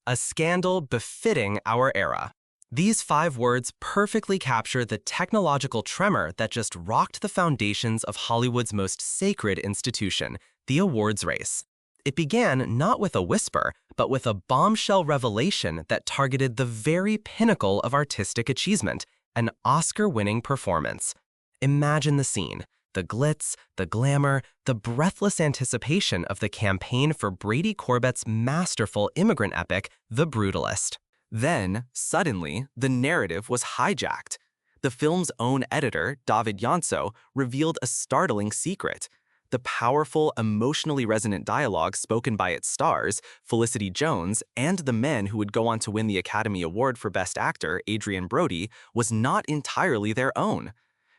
a scandal befitting our era. These 5 words perfectly capture the technological tremor that just rocked the foundations of Hollywood's most sacred institution, the awards race. It began not with a whisper, but with a bombshell revelation that targeted the very pinnacle of artistic achievement, an Oscar-winning performance. Imagine the scene. The glitz, the glamour, the breathless anticipation of the campaign for Brady Corbett's masterful immigrant epic, The Brutalist. Then, suddenly, the narrative was hijacked. The film's own editor, David Yanso, revealed a startling secret. The powerful, emotionally resonant dialogue spoken by its stars, Felicity Jones, and the men who would go on to win the Academy Award for Best Actor, Adrien Brody, was not entirely their own.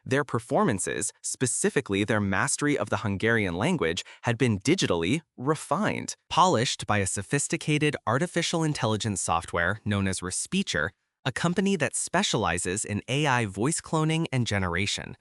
Their performances, specifically their mastery of the Hungarian language, had been digitally refined, polished by a sophisticated artificial intelligence software known as Respeecher, a company that specializes in AI voice cloning and generation.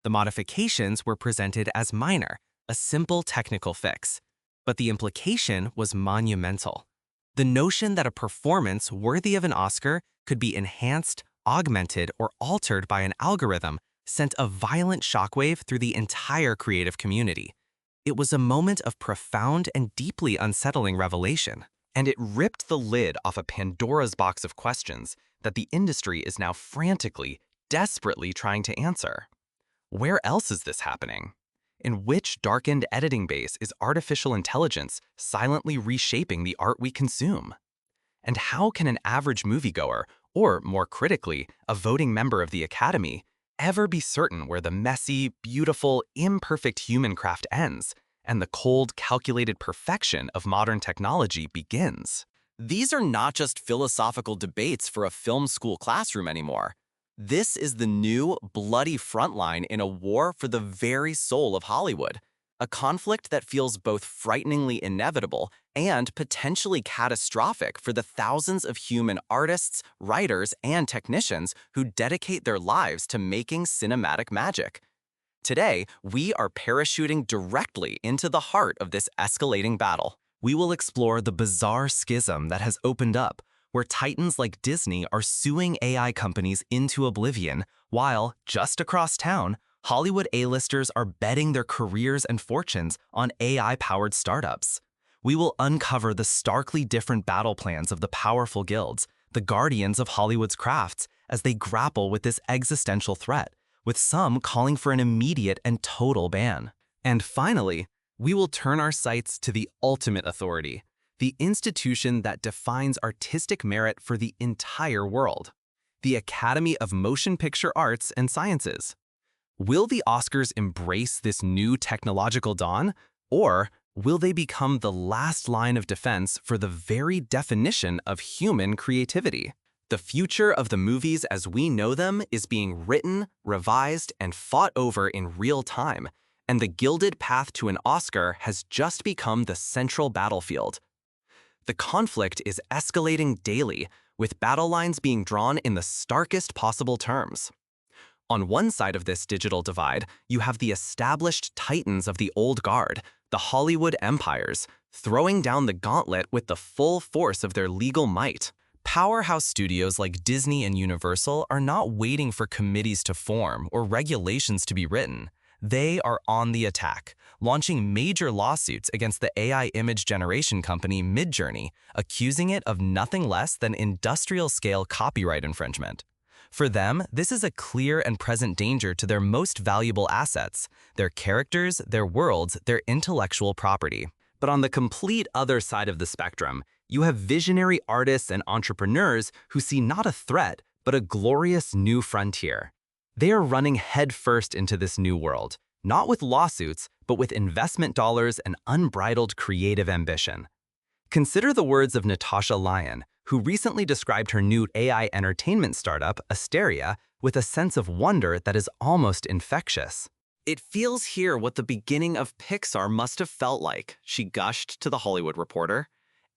The modifications were presented as minor, a simple technical fix. But the implication was monumental. The notion that a performance worthy of an Oscar could be enhanced, augmented, or altered by an algorithm sent a violent shockwave through the entire creative community. It was a moment of profound and deeply unsettling revelation, and it ripped the lid off a Pandora's box of questions that the industry is now frantically, desperately trying to answer. Where else is this happening? In which darkened editing base is artificial intelligence silently reshaping the art we consume? And how can an average moviegoer, or more critically, a voting member of the Academy, ever be certain where the messy, beautiful, imperfect human craft ends and the cold, calculated perfection of modern technology begins? These are not just philosophical debates for a film school classroom anymore. This is the new, bloody frontline in a war for the very soul of Hollywood, a conflict that feels both frighteningly inevitable and potentially catastrophic for the thousands of human artists, writers, and technicians who dedicate their lives to making cinematic magic. Today, we are parachuting directly into the heart of this escalating battle. We will explore the bizarre schism that has opened up, where titans like Disney are suing AI companies into oblivion, while, just across town, Hollywood A-listers are betting their careers and fortunes on AI-powered startups. We will uncover the starkly different battle plans of the powerful guilds, the guardians of Hollywood's crafts, as they grapple with this existential threat, with some calling for an immediate and total ban. And finally, we will turn our sights to the ultimate authority, the institution that defines artistic merit for the entire world, the Academy of Motion Picture Arts and Sciences. Will the Oscars embrace this new technological dawn, or will they become the last line of defense for the very definition of human creativity? The future of the movies as we know them is being written, revised, and fought over in real time, and the gilded path to an Oscar has just become the central battlefield. The conflict is escalating daily, with battle lines being drawn in the starkest possible terms. On one side of this digital divide, you have the established titans of the old guard, the Hollywood empires, throwing down the gauntlet with the full force of their legal might. Powerhouse studios like Disney and Universal are not waiting for committees to form or regulations to be written. They are on the attack, launching major lawsuits against the AI image generation company Midjourney, accusing it of nothing less than industrial-scale copyright infringement. For them, this is a clear and present danger to their most valuable assets, their characters, their worlds, their intellectual property. But on the complete other side of the spectrum, you have visionary artists and entrepreneurs who see not a threat, but a glorious new frontier. They are running headfirst into this new world, not with lawsuits, but with investment dollars and unbridled creative ambition. Consider the words of Natasha Lyon, who recently described her new AI entertainment startup, Asteria, with a sense of wonder that is almost infectious. "It feels here what the beginning of Pixar must have felt like," she gushed to The Hollywood Reporter.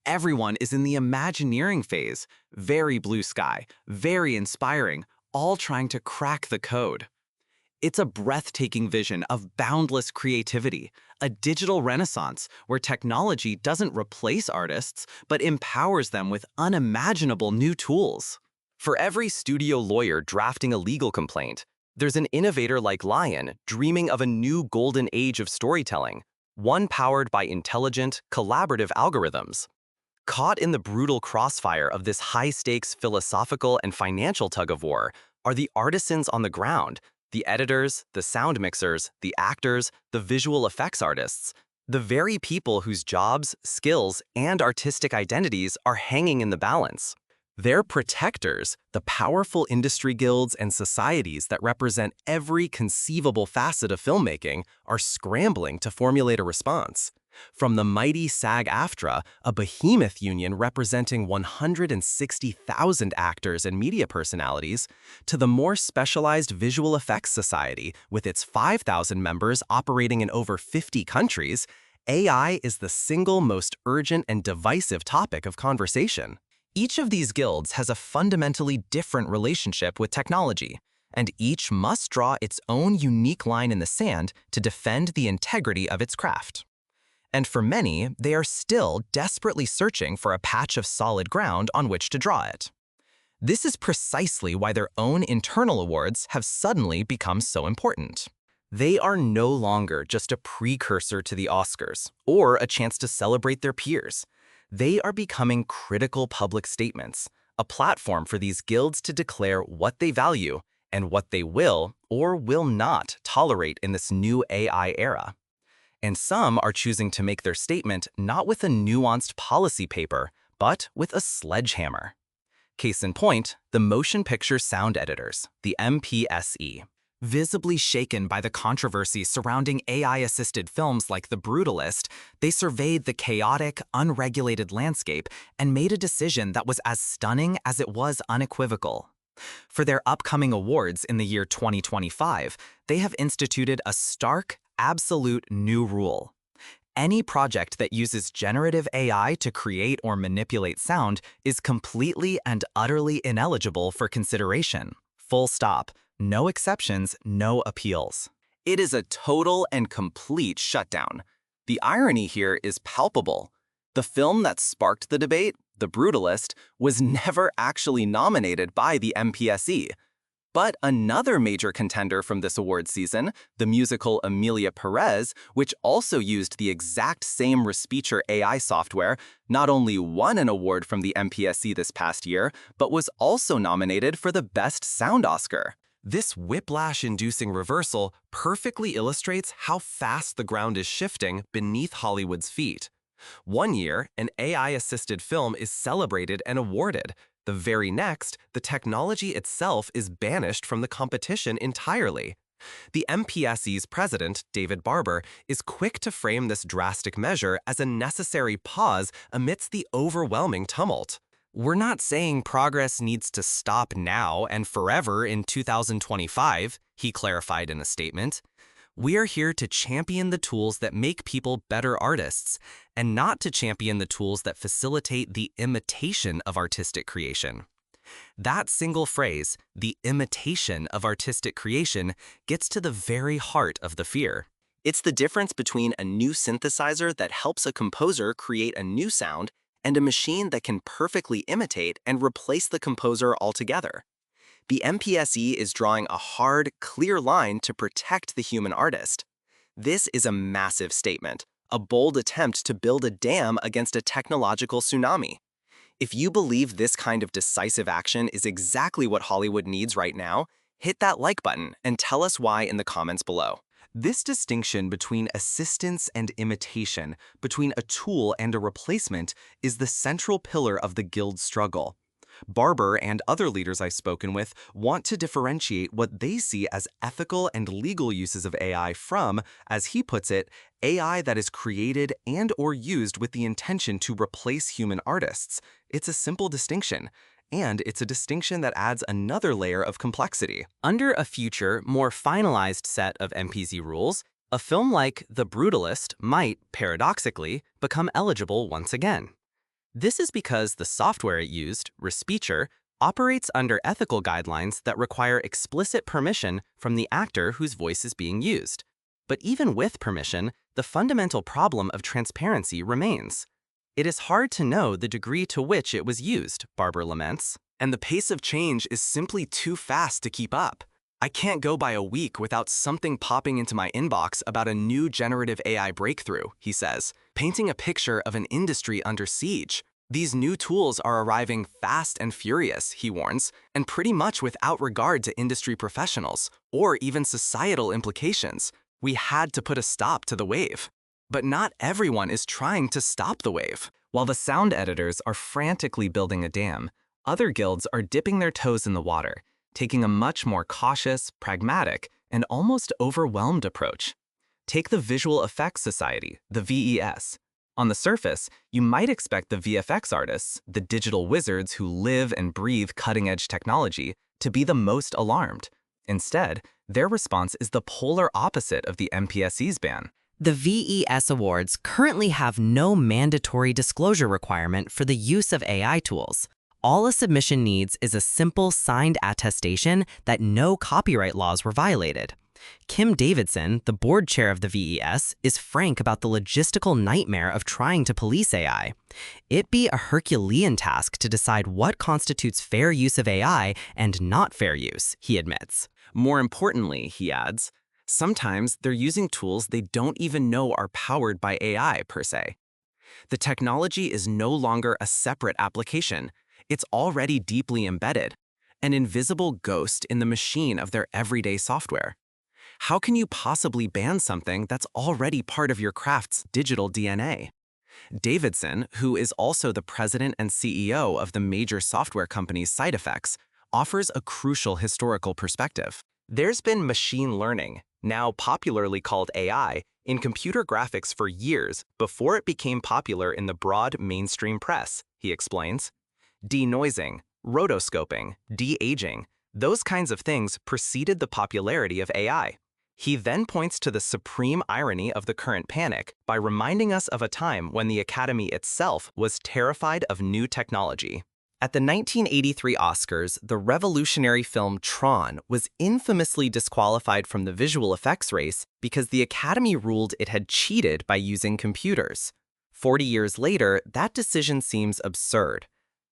"Everyone is in the Imagineering phase, very blue sky, very inspiring, all trying to crack the code." It's a breathtaking vision of boundless creativity, a digital renaissance where technology doesn't replace artists, but empowers them with unimaginable new tools. For every studio lawyer drafting a legal complaint, there's an innovator like Lion dreaming of a new golden age of storytelling, one powered by intelligent, collaborative algorithms. Caught in the brutal crossfire of this high-stakes philosophical and financial tug-of-war are the artisans on the ground, the editors, the sound mixers, the actors, the visual effects artists, the very people whose jobs, skills, and artistic identities are hanging in the balance. Their protectors, the powerful industry guilds and societies that represent every conceivable facet of filmmaking, are scrambling to formulate a response. From the mighty SAG-AFTRA, a behemoth union representing 160,000 actors and media personalities, to the more specialized Visual Effects Society, with its 5,000 members operating in over 50 countries, AI is the single most urgent and divisive topic of conversation. Each of these guilds has a fundamentally different relationship with technology, and each must draw its own unique line in the sand to defend the integrity of its craft. And for many, they are still desperately searching for a patch of solid ground on which to draw it. This is precisely why their own internal awards have suddenly become so important. They are no longer just a precursor to the Oscars or a chance to celebrate their peers. They are becoming critical public statements, a platform for these guilds to declare what they value and what they will or will not tolerate in this new AI era. And some are choosing to make their statement not with a nuanced policy paper, but with a sledgehammer. Case in point, the Motion Picture Sound Editors, the MPSE. Visibly shaken by the controversy surrounding AI-assisted films like The Brutalist, they surveyed the chaotic, unregulated landscape and made a decision that was as stunning as it was unequivocal. For their upcoming awards in the year 2025, they have instituted a stark, absolute new rule. Any project that uses generative AI to create or manipulate sound is completely and utterly ineligible for consideration. Full stop. No exceptions, no appeals. It is a total and complete shutdown. The irony here is palpable. The film that sparked the debate, The Brutalist, was never actually nominated by the MPSE. But another major contender from this award season, the musical Emilia Perez, which also used the exact same Respeecher AI software, not only won an award from the MPSE this past year, but was also nominated for the Best Sound Oscar. This whiplash-inducing reversal perfectly illustrates how fast the ground is shifting beneath Hollywood's feet. One year, an AI-assisted film is celebrated and awarded. The very next, the technology itself is banished from the competition entirely. The MPSE's president, David Barber, is quick to frame this drastic measure as a necessary pause amidst the overwhelming tumult. We're not saying progress needs to stop now and forever in 2025, he clarified in a statement. We are here to champion the tools that make people better artists, and not to champion the tools that facilitate the imitation of artistic creation. That single phrase, the imitation of artistic creation, gets to the very heart of the fear. It's the difference between a new synthesizer that helps a composer create a new sound and a machine that can perfectly imitate and replace the composer altogether. The MPSE is drawing a hard, clear line to protect the human artist. This is a massive statement, a bold attempt to build a dam against a technological tsunami. If you believe this kind of decisive action is exactly what Hollywood needs right now, hit that like button and tell us why in the comments below. This distinction between assistance and imitation, between a tool and a replacement, is the central pillar of the guild struggle. Barber and other leaders I've spoken with want to differentiate what they see as ethical and legal uses of AI from, as he puts it, AI that is created and/or used with the intention to replace human artists. It's a simple distinction. And it's a distinction that adds another layer of complexity. Under a future, more finalized set of MPSE rules, a film like The Brutalist might, paradoxically, become eligible once again. This is because the software it used, Respeecher, operates under ethical guidelines that require explicit permission from the actor whose voice is being used. But even with permission, the fundamental problem of transparency remains. It is hard to know the degree to which it was used, Barber laments. And the pace of change is simply too fast to keep up. I can't go by a week without something popping into my inbox about a new generative AI breakthrough, he says, painting a picture of an industry under siege. These new tools are arriving fast and furious, he warns, and pretty much without regard to industry professionals or even societal implications. We had to put a stop to the wave. But not everyone is trying to stop the wave. While the sound editors are frantically building a dam, other guilds are dipping their toes in the water, taking a much more cautious, pragmatic, and almost overwhelmed approach. Take the Visual Effects Society, the VES. On the surface, you might expect the VFX artists, the digital wizards who live and breathe cutting-edge technology, to be the most alarmed. Instead, their response is the polar opposite of the MPSC's ban. The VES Awards currently have no mandatory disclosure requirement for the use of AI tools. All a submission needs is a simple signed attestation that no copyright laws were violated. Kim Davidson, the board chair of the VES, is frank about the logistical nightmare of trying to police AI. It'd be a Herculean task to decide what constitutes fair use of AI and not fair use, he admits. More importantly, he adds, sometimes they're using tools they don't even know are powered by AI per se. The technology is no longer a separate application. It's already deeply embedded, an invisible ghost in the machine of their everyday software. How can you possibly ban something that's already part of your craft's digital DNA? Davidson, who is also the president and CEO of the major software company SideEffects, offers a crucial historical perspective. There's been machine learning, now popularly called AI, in computer graphics for years before it became popular in the broad mainstream press, he explains. Denoising, rotoscoping, de-aging, those kinds of things preceded the popularity of AI. He then points to the supreme irony of the current panic by reminding us of a time when the Academy itself was terrified of new technology. At the 1983 Oscars, the revolutionary film Tron was infamously disqualified from the visual effects race because the Academy ruled it had cheated by using computers. 40 years later, that decision seems absurd.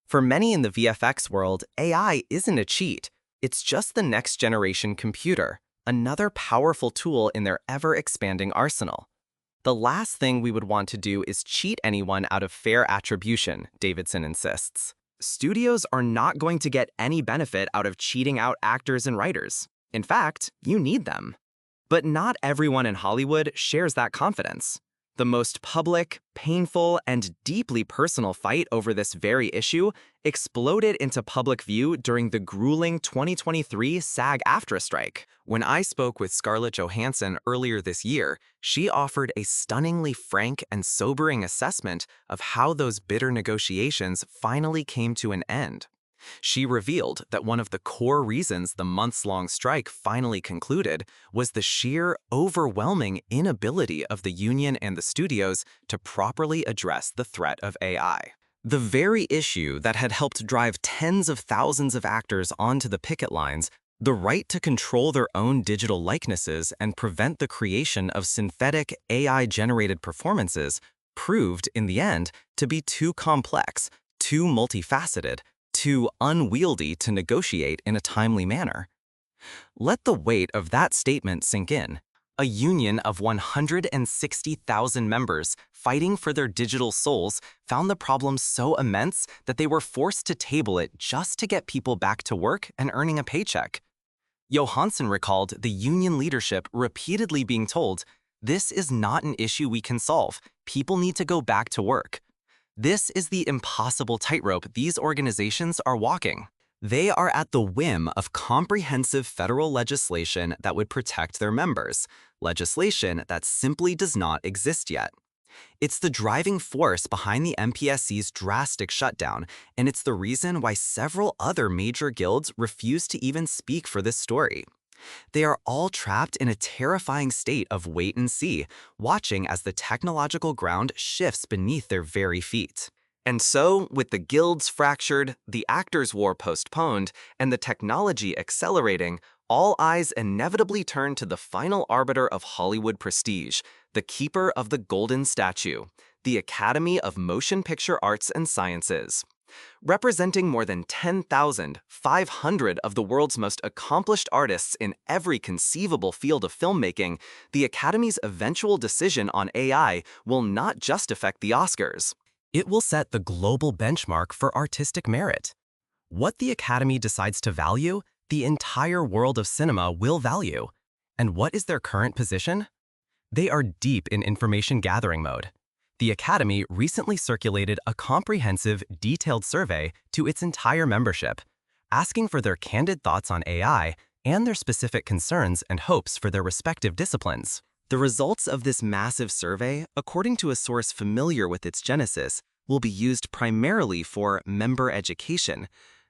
For many in the VFX world, AI isn't a cheat. It's just the next generation computer, another powerful tool in their ever-expanding arsenal. The last thing we would want to do is cheat anyone out of fair attribution, Davidson insists. Studios are not going to get any benefit out of cheating out actors and writers. In fact, you need them. But not everyone in Hollywood shares that confidence. The most public, painful, and deeply personal fight over this very issue exploded into public view during the grueling 2023 SAG-AFTRA strike. When I spoke with Scarlett Johansson earlier this year, she offered a stunningly frank and sobering assessment of how those bitter negotiations finally came to an end. She revealed that one of the core reasons the months-long strike finally concluded was the sheer, overwhelming inability of the union and the studios to properly address the threat of AI. The very issue that had helped drive tens of thousands of actors onto the picket lines, the right to control their own digital likenesses and prevent the creation of synthetic AI-generated performances, proved, in the end, to be too complex, too multifaceted, too unwieldy to negotiate in a timely manner. Let the weight of that statement sink in. A union of 160,000 members fighting for their digital souls found the problem so immense that they were forced to table it just to get people back to work and earning a paycheck. Johansson recalled the union leadership repeatedly being told, "This is not an issue we can solve. People need to go back to work." This is the impossible tightrope these organizations are walking. They are at the whim of comprehensive federal legislation that would protect their members, legislation that simply does not exist yet. It's the driving force behind the MPSC's drastic shutdown, and it's the reason why several other major guilds refuse to even speak for this story. They are all trapped in a terrifying state of wait and see, watching as the technological ground shifts beneath their very feet. And so, with the guilds fractured, the actors' war postponed, and the technology accelerating, all eyes inevitably turn to the final arbiter of Hollywood prestige, the keeper of the golden statue, the Academy of Motion Picture Arts and Sciences. Representing more than 10,500 of the world's most accomplished artists in every conceivable field of filmmaking, the Academy's eventual decision on AI will not just affect the Oscars. It will set the global benchmark for artistic merit. What the Academy decides to value, the entire world of cinema will value. And what is their current position? They are deep in information gathering mode. The Academy recently circulated a comprehensive, detailed survey to its entire membership, asking for their candid thoughts on AI and their specific concerns and hopes for their respective disciplines. The results of this massive survey, according to a source familiar with its genesis, will be used primarily for member education.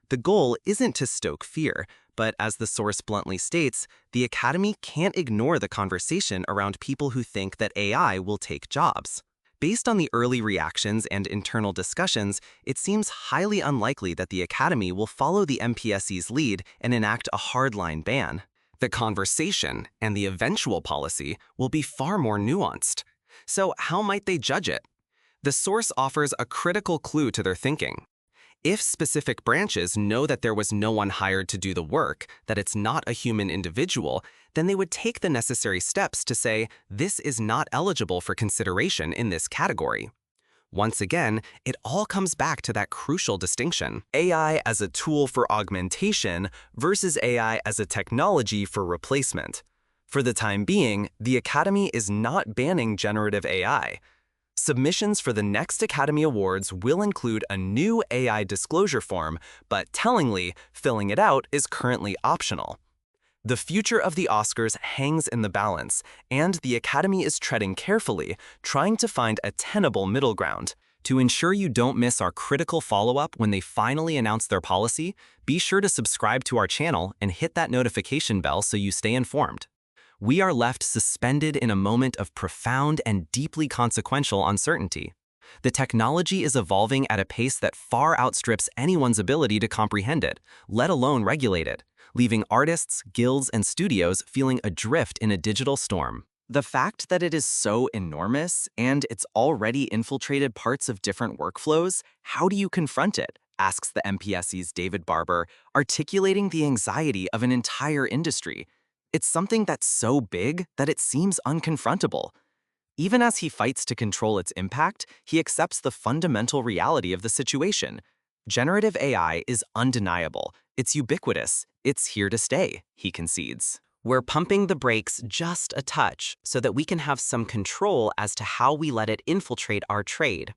The goal isn't to stoke fear, but as the source bluntly states, the Academy can't ignore the conversation around people who think that AI will take jobs. Based on the early reactions and internal discussions, it seems highly unlikely that the Academy will follow the MPSC's lead and enact a hardline ban. The conversation and the eventual policy will be far more nuanced. So how might they judge it? The source offers a critical clue to their thinking. If specific branches know that there was no one hired to do the work, that it's not a human individual, then they would take the necessary steps to say, this is not eligible for consideration in this category. Once again, it all comes back to that crucial distinction. AI as a tool for augmentation versus AI as a technology for replacement. For the time being, the Academy is not banning generative AI. Submissions for the next Academy Awards will include a new AI disclosure form, but tellingly, filling it out is currently optional. The future of the Oscars hangs in the balance, and the Academy is treading carefully, trying to find a tenable middle ground. To ensure you don't miss our critical follow-up when they finally announce their policy, be sure to subscribe to our channel and hit that notification bell so you stay informed. We are left suspended in a moment of profound and deeply consequential uncertainty. The technology is evolving at a pace that far outstrips anyone's ability to comprehend it, let alone regulate it, leaving artists, guilds, and studios feeling adrift in a digital storm. The fact that it is so enormous and it's already infiltrated parts of different workflows, how do you confront it? Asks the MPSC's David Barber, articulating the anxiety of an entire industry. It's something that's so big that it seems unconfrontable. Even as he fights to control its impact, he accepts the fundamental reality of the situation. Generative AI is undeniable. It's ubiquitous. It's here to stay, he concedes. We're pumping the brakes just a touch so that we can have some control as to how we let it infiltrate our trade.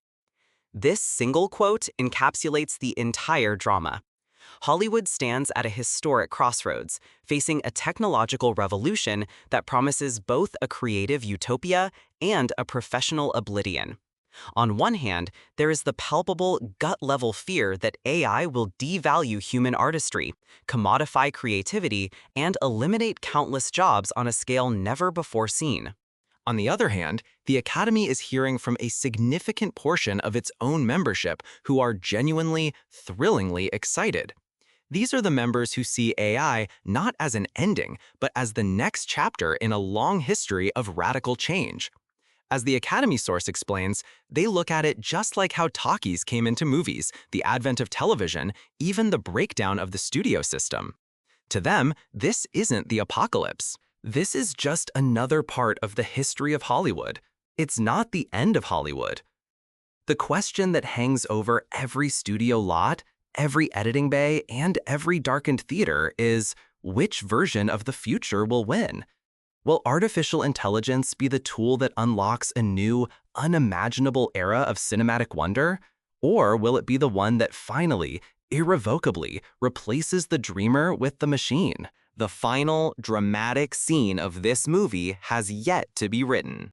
This single quote encapsulates the entire drama. Hollywood stands at a historic crossroads, facing a technological revolution that promises both a creative utopia and a professional oblivion. On one hand, there is the palpable, gut-level fear that AI will devalue human artistry, commodify creativity, and eliminate countless jobs on a scale never before seen. On the other hand, the Academy is hearing from a significant portion of its own membership who are genuinely, thrillingly excited. These are the members who see AI not as an ending, but as the next chapter in a long history of radical change. As the Academy source explains, they look at it just like how talkies came into movies, the advent of television, even the breakdown of the studio system. To them, this isn't the apocalypse. This is just another part of the history of Hollywood. It's not the end of Hollywood. The question that hangs over every studio lot, every editing bay, and every darkened theater is, which version of the future will win? Will artificial intelligence be the tool that unlocks a new, unimaginable era of cinematic wonder? Or will it be the one that finally, irrevocably, replaces the dreamer with the machine? The final, dramatic scene of this movie has yet to be written.